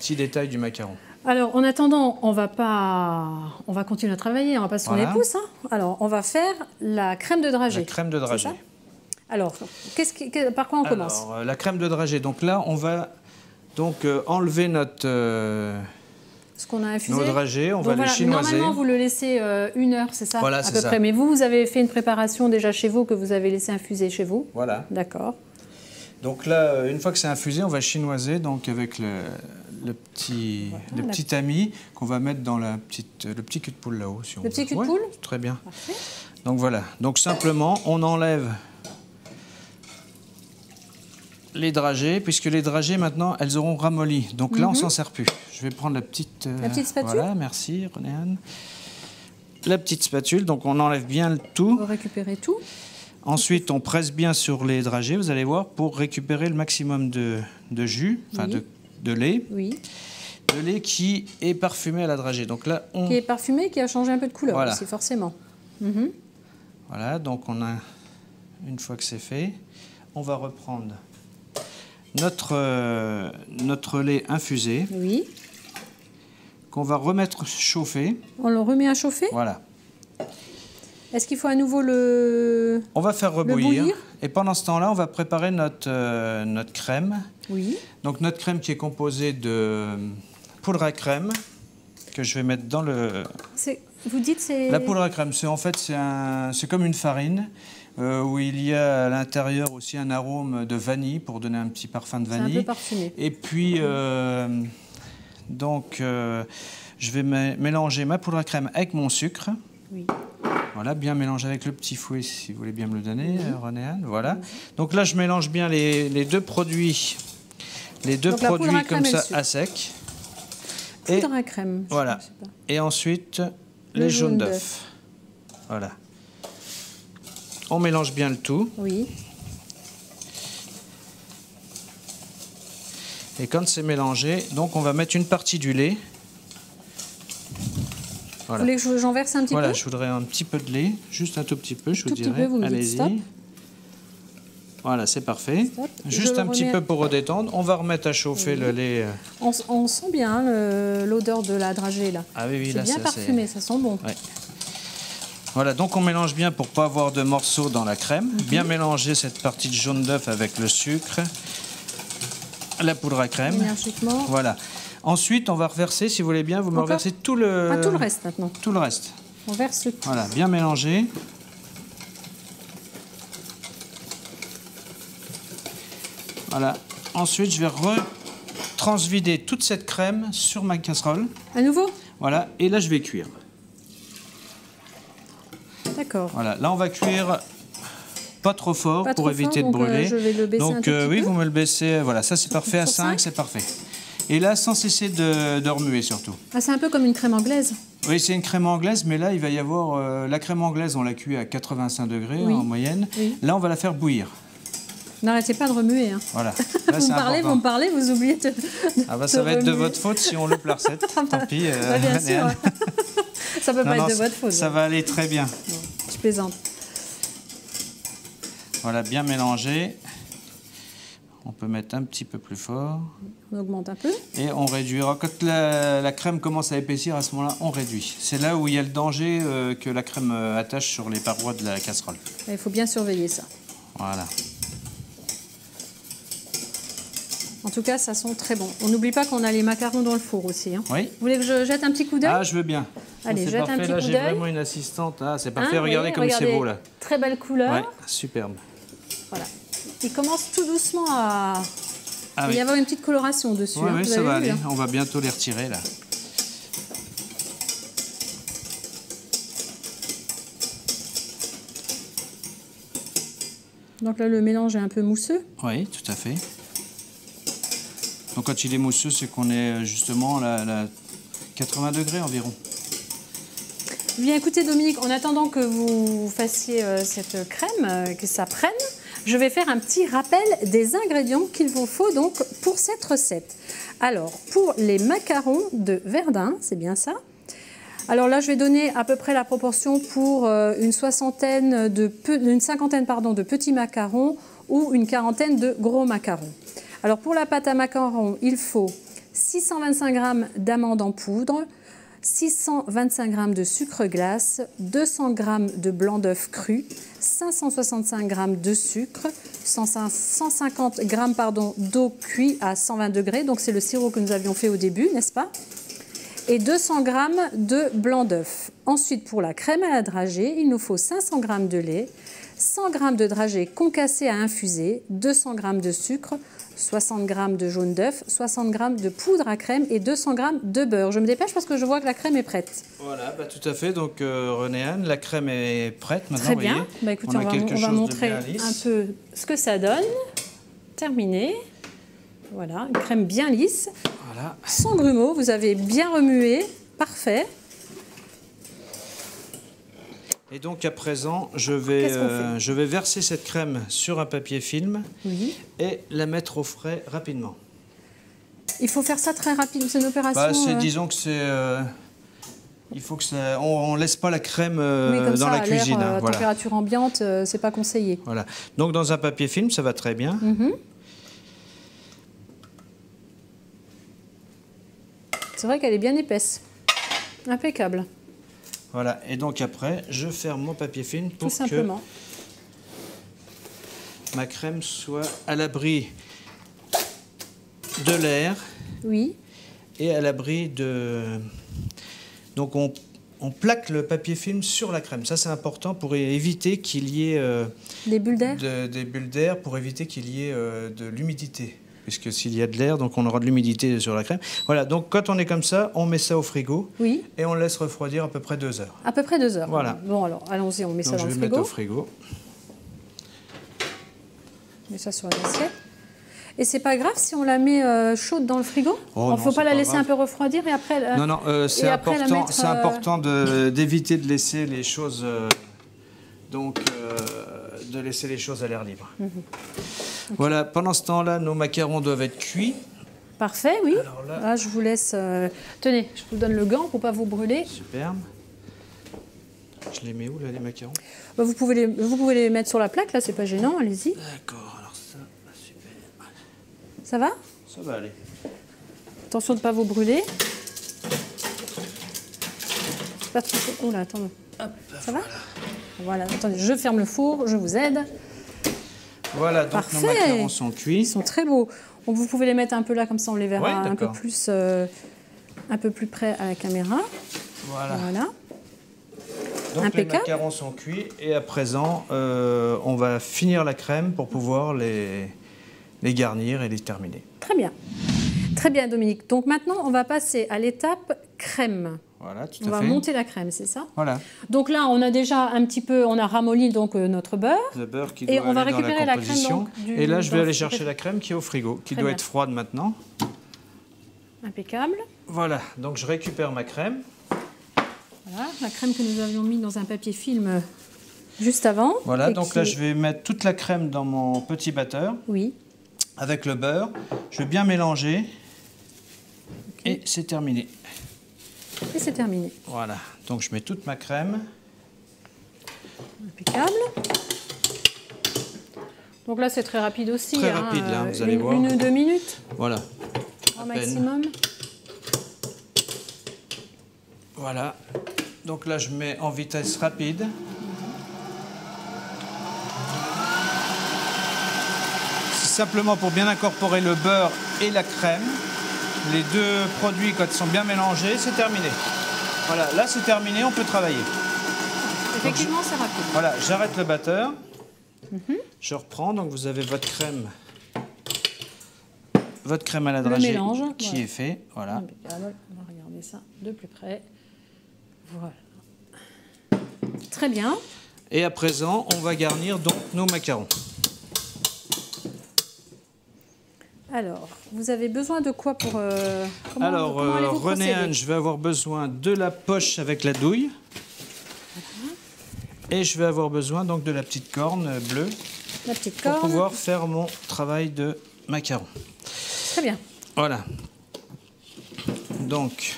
Petits détails du macaron. Alors, en attendant, on va continuer à travailler, on va pas se tourner les pouces. Hein. Alors, on va faire la crème de dragée. La crème de dragée. Alors, par quoi on commence? La crème de dragée. Donc là, on va donc enlever notre ce qu'on a infusé. Nos dragées, on va les chinoiser. Normalement, vous le laissez 1 heure, c'est ça? Voilà, à c'est peu ça. près. Mais vous avez fait une préparation déjà chez vous que vous avez laissé infuser chez vous. Voilà. D'accord. Donc là, une fois que c'est infusé, on va chinoiser donc avec le petit tamis qu'on va mettre dans le petit cul de poule là-haut. Si le petit cul de poule? Très bien. Parfait. Donc voilà. Donc simplement, on enlève les dragées, puisque les dragées maintenant, elles auront ramolli. Donc là, on s'en sert plus. Je vais prendre la petite spatule. Voilà, merci René-Anne. La petite spatule, donc on enlève bien le tout. Pour récupérer tout. Ensuite, on presse bien sur les dragées, vous allez voir, pour récupérer le maximum de jus, enfin de lait. Oui. De lait qui est parfumé à la dragée. Donc là, qui est parfumé, qui a changé un peu de couleur aussi, forcément. Voilà, donc on a, une fois que c'est fait, on va reprendre notre lait infusé. Oui. Qu'on va remettre chauffer. On le remet à chauffer? Voilà. Est-ce qu'il faut à nouveau le... On va faire rebouillir. Et pendant ce temps-là, on va préparer notre crème. Oui. Donc notre crème qui est composée de poudre à crème que je vais mettre dans le... Vous dites c'est... La poudre à crème, c'est comme une farine où il y a à l'intérieur aussi un arôme de vanille pour donner un petit parfum de vanille. C'est un peu parfumé. Et puis... Donc, je vais mélanger ma poudre à crème avec mon sucre. Oui. Voilà, bien mélanger avec le petit fouet, si vous voulez bien me le donner, René-Anne. Voilà. Donc là, je mélange bien les deux produits. Les deux produits comme ça, à sec. Poudre à crème. Voilà. Et ensuite, les jaunes d'œufs. Voilà. On mélange bien le tout. Oui. Et quand c'est mélangé, donc on va mettre une partie du lait. Voilà. Vous voulez que j'en verse un petit peu? Voilà, je voudrais un petit peu de lait, juste un tout petit peu, je vous dirais. Allez-y. Voilà, c'est parfait. Stop. Juste un petit peu pour redétendre. On va remettre à chauffer le lait. On sent bien l'odeur de la dragée là. Ah oui, c'est bien parfumé, ça sent bon. Ouais. Voilà, donc on mélange bien pour ne pas avoir de morceaux dans la crème. Bien mélanger cette partie de jaune d'œuf avec le sucre. La poudre à crème. Énergiquement. Voilà. Ensuite, on va reverser, si vous voulez bien, vous me reversez tout le... tout le reste maintenant. Tout le reste. On verse tout. Voilà, bien mélanger. Voilà. Ensuite, je vais transvider toute cette crème sur ma casserole. À nouveau? Voilà, et là, je vais cuire. D'accord. Voilà, là, on va cuire... Pas trop fort pour éviter de brûler. Je vais le baisser un tout petit oui, peu. vous me le baissez. Voilà, ça c'est parfait à 5, c'est parfait. Et là, sans cesser de remuer surtout. Ah, c'est un peu comme une crème anglaise. Oui, c'est une crème anglaise, mais là, il va y avoir... la crème anglaise, on la cuit à 85 degrés en moyenne. Oui. Là, on va la faire bouillir. N'arrêtez pas de remuer. Hein. Voilà. Là, vous me parlez, vous oubliez de Ah bah, ça va être de votre faute si on loupe la recette. Tant pis. Bien sûr. Ça peut pas être de votre faute. Ça va aller très bien. Non, je plaisante. Voilà, bien mélangé. On peut mettre un petit peu plus fort. On augmente un peu. Et on réduira. Quand la crème commence à épaissir, à ce moment-là, on réduit. C'est là où il y a le danger que la crème attache sur les parois de la casserole. Il faut bien surveiller ça. Voilà. En tout cas, ça sent très bon. On n'oublie pas qu'on a les macarons dans le four aussi. Hein. Oui. Vous voulez que je jette un petit coup d'œil? Ah, je veux bien. Allez, jette un petit coup d'œil. J'ai vraiment une assistante. Ah, c'est parfait. Regardez comme c'est beau là. Très belle couleur. Ouais, superbe. Voilà. Il commence tout doucement à y avoir une petite coloration dessus. Oui, hein, oui, ça va aller. On va bientôt les retirer là. Donc là, le mélange est un peu mousseux. Oui, tout à fait. Donc quand il est mousseux, c'est qu'on est justement à 80 degrés environ. Bien, écoutez Dominique, en attendant que vous fassiez cette crème, que ça prenne, je vais faire un petit rappel des ingrédients qu'il vous faut donc pour cette recette. Alors, pour les macarons de Verdun, c'est bien ça. Alors là, je vais donner à peu près la proportion pour une cinquantaine de petits macarons ou une quarantaine de gros macarons. Alors pour la pâte à macarons, il faut 625 g d'amandes en poudre, 625 g de sucre glace, 200 g de blanc d'œuf cru, 565 g de sucre, 150 g d'eau cuite à 120 degrés, donc c'est le sirop que nous avions fait au début, n'est-ce pas? Et 200 g de blanc d'œuf. Ensuite, pour la crème à la dragée, il nous faut 500 g de lait, 100 g de dragée concassée à infuser, 200 g de sucre, 60 g de jaune d'œuf, 60 g de poudre à crème et 200 g de beurre. Je me dépêche parce que je vois que la crème est prête. Voilà, bah, tout à fait. Donc, René-Anne, la crème est prête maintenant. Très bien. Voyez, bah, écoutez, on va montrer un peu ce que ça donne. Terminé. Voilà, une crème bien lisse. Voilà. Sans grumeaux, vous avez bien remué. Parfait. Et donc à présent, je vais verser cette crème sur un papier film et la mettre au frais rapidement. Il faut faire ça très rapide, c'est une opération... Disons que c'est... il faut que ça... On ne laisse pas la crème dans la cuisine. À température ambiante, c'est pas conseillé. Voilà. Donc dans un papier film, ça va très bien. C'est vrai qu'elle est bien épaisse. Impeccable. Voilà, et donc après, je ferme mon papier film pour que ma crème soit à l'abri de l'air. Oui. Et à l'abri de... Donc on plaque le papier film sur la crème. Ça, c'est important pour éviter qu'il y ait... des bulles d'air. Des bulles d'air, pour éviter qu'il y ait de l'humidité. Puisque s'il y a de l'air, donc on aura de l'humidité sur la crème. Voilà, donc quand on est comme ça, on met ça au frigo et on laisse refroidir à peu près 2 heures. À peu près 2 heures. Voilà. Bon alors, allons-y, on met ça dans le frigo. Je vais mettre au frigo. On met ça sur l'assiette. Et c'est pas grave si on la met chaude dans le frigo? Il ne faut pas la laisser un peu refroidir et après... Non, c'est important d'éviter de laisser les choses... de laisser les choses à l'air libre. Okay. Voilà, pendant ce temps-là, nos macarons doivent être cuits. Parfait, oui. Alors là, je vous laisse... Tenez, je vous donne le gant pour ne pas vous brûler. Superbe. Je les mets où, là, les macarons? Vous pouvez les mettre sur la plaque, là, c'est pas gênant, allez-y. D'accord, alors ça, super. Ça va? Ça va aller. Attention de ne pas vous brûler. Pas trop... Oh là, attends. Hop, ça va? Voilà, attendez, je ferme le four, je vous aide. Voilà, donc nos macarons sont cuits. Ils sont très beaux. Donc vous pouvez les mettre un peu là, comme ça on les verra un peu plus près à la caméra. Voilà. Donc impeccable. Les macarons sont cuits et à présent, on va finir la crème pour pouvoir les garnir et les terminer. Très bien. Très bien, Dominique. Donc maintenant, on va passer à l'étape crème. Voilà, tout à fait. On va monter la crème, c'est ça? Voilà. Donc là, on a déjà un petit peu, on a ramolli donc notre beurre. Le beurre qui doit aller dans la composition. Et là, je vais aller chercher la crème qui est au frigo, qui doit être froide maintenant. Impeccable. Voilà, donc je récupère ma crème. Voilà, la crème que nous avions mis dans un papier film juste avant. Voilà, donc là, je vais mettre toute la crème dans mon petit batteur. Oui. Avec le beurre. Je vais bien mélanger. Okay. Et c'est terminé. Et c'est terminé. Voilà, donc je mets toute ma crème. Impeccable. Donc là, c'est très rapide aussi. Très rapide, là, vous allez voir. 1 ou 2 minutes. Voilà. Au maximum. Voilà. Donc là, je mets en vitesse rapide. C'est simplement pour bien incorporer le beurre et la crème. Les deux produits, quand ils sont bien mélangés, c'est terminé. Voilà, là c'est terminé, on peut travailler. Effectivement, c'est rapide. Voilà, j'arrête le batteur. Je reprends, donc vous avez votre crème à la dragée qui est fait. Voilà. On va regarder ça de plus près. Voilà. Très bien. Et à présent, on va garnir donc nos macarons. Alors, vous avez besoin de quoi pour... Alors, René-Anne, je vais avoir besoin de la poche avec la douille. Voilà. Et je vais avoir besoin donc de la petite corne bleue. La petite corne. Pour pouvoir faire mon travail de macaron. Très bien. Voilà. Donc,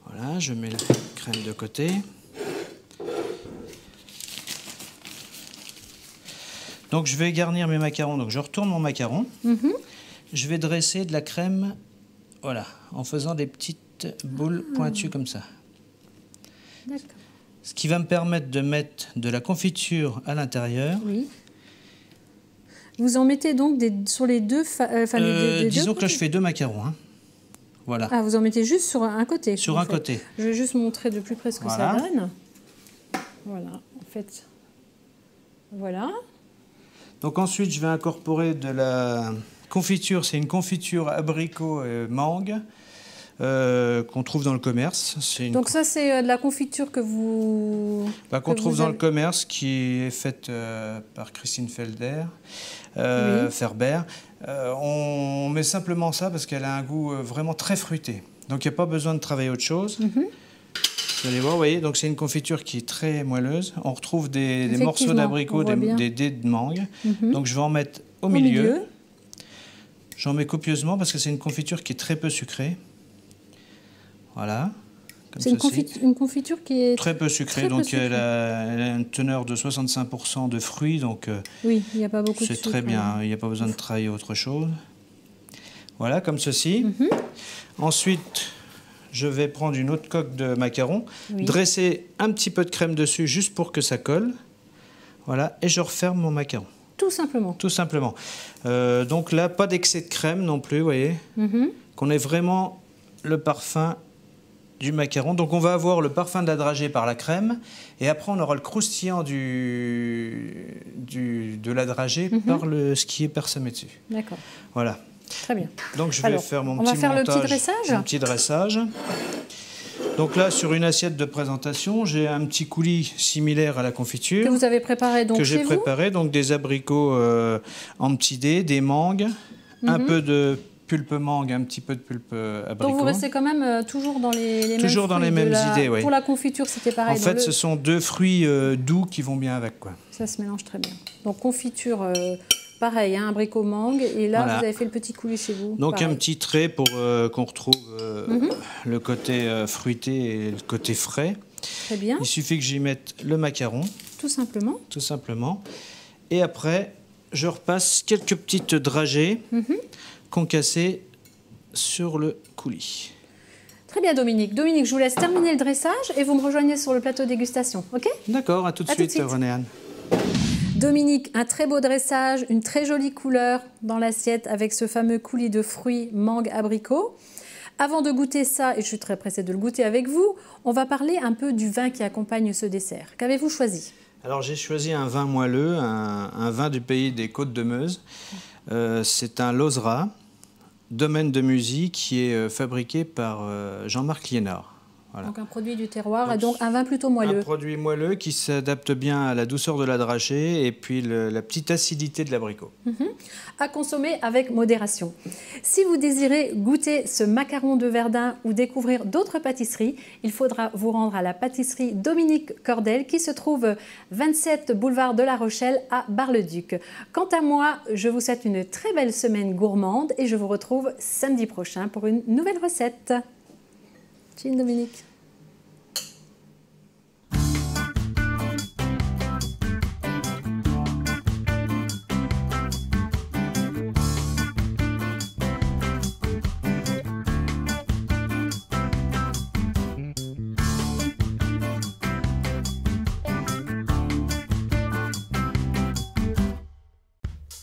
voilà, je mets la crème de côté. Donc je vais garnir mes macarons. Donc je retourne mon macaron. je vais dresser de la crème, voilà, en faisant des petites boules pointues comme ça. D'accord. Ce qui va me permettre de mettre de la confiture à l'intérieur. Oui. Vous en mettez donc sur les deux... disons que là, je fais 2 macarons. Hein. Voilà. Ah, vous en mettez juste sur un côté. Sur un côté. Je vais juste montrer de plus près ce que ça donne. Voilà, en fait. Voilà. Donc ensuite, je vais incorporer de la confiture. C'est une confiture abricot et mangue qu'on trouve dans le commerce. Donc ça, c'est de la confiture que vous... qu'on trouve dans le commerce, qui est faite par Christine Felder, Ferber. On met simplement ça parce qu'elle a un goût vraiment très fruité. Donc il n'y a pas besoin de travailler autre chose. Vous allez voir, vous voyez, donc c'est une confiture qui est très moelleuse. On retrouve des morceaux d'abricot, des dés de mangue. Donc je vais en mettre au milieu. J'en mets copieusement parce que c'est une confiture qui est très peu sucrée. Voilà. C'est une confiture qui est très peu sucrée, donc elle a une teneur de 65% de fruits, donc oui, il n'y a pas beaucoup de sucre. C'est très bien, il n'y a pas besoin de travailler autre chose. Voilà, comme ceci. Ensuite, je vais prendre une autre coque de macaron, dresser un petit peu de crème dessus juste pour que ça colle. Voilà, et je referme mon macaron. Tout simplement. Tout simplement. Donc là, pas d'excès de crème non plus, vous voyez. Qu'on ait vraiment le parfum du macaron. Donc on va avoir le parfum de la dragée par la crème et après on aura le croustillant de la dragée par ce qui est parsemé dessus. D'accord. Voilà. Très bien. Donc je vais faire mon petit montage, le petit dressage. Mon petit dressage. Donc là, sur une assiette de présentation, j'ai un petit coulis similaire à la confiture. Que vous avez préparé donc que j'ai préparé, donc des abricots en petits dés, des mangues, un peu de pulpe mangue, un petit peu de pulpe abricot. Donc vous restez quand même toujours dans les toujours dans les mêmes idées, oui. Pour la confiture, c'était pareil. En fait, ce sont 2 fruits doux qui vont bien avec, quoi. Ça se mélange très bien. Donc confiture, pareil, hein, abricot mangue. Et là, vous avez fait le petit coulis chez vous. Donc pareil. Un petit trait pour qu'on retrouve le côté fruité et le côté frais. Très bien. Il suffit que j'y mette le macaron. Tout simplement. Tout simplement. Et après, je repasse quelques petites dragées concassées sur le coulis. Très bien, Dominique. Dominique, je vous laisse terminer le dressage et vous me rejoignez sur le plateau dégustation, ok? D'accord, à tout de suite, René-Anne. Dominique, un très beau dressage, une très jolie couleur dans l'assiette avec ce fameux coulis de fruits mangue abricot. Avant de goûter ça, et je suis très pressée de le goûter avec vous, on va parler un peu du vin qui accompagne ce dessert. Qu'avez-vous choisi? Alors j'ai choisi un vin moelleux, un vin du pays des Côtes de Meuse. C'est un Lozera, domaine de Musy, qui est fabriqué par Jean-Marc Liénard. Voilà. Donc un produit du terroir, et donc un vin plutôt moelleux. Un produit moelleux qui s'adapte bien à la douceur de la dragée et puis la petite acidité de l'abricot. À consommer avec modération. Si vous désirez goûter ce macaron de Verdun ou découvrir d'autres pâtisseries, il faudra vous rendre à la pâtisserie Dominique Cordel qui se trouve 27 boulevard de la Rochelle à Bar-le-Duc. Quant à moi, je vous souhaite une très belle semaine gourmande et je vous retrouve samedi prochain pour une nouvelle recette. Chin Dominique.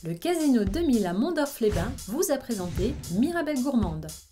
Le Casino 2000 à Mondorf-les-Bains vous a présenté Mirabelle Gourmande.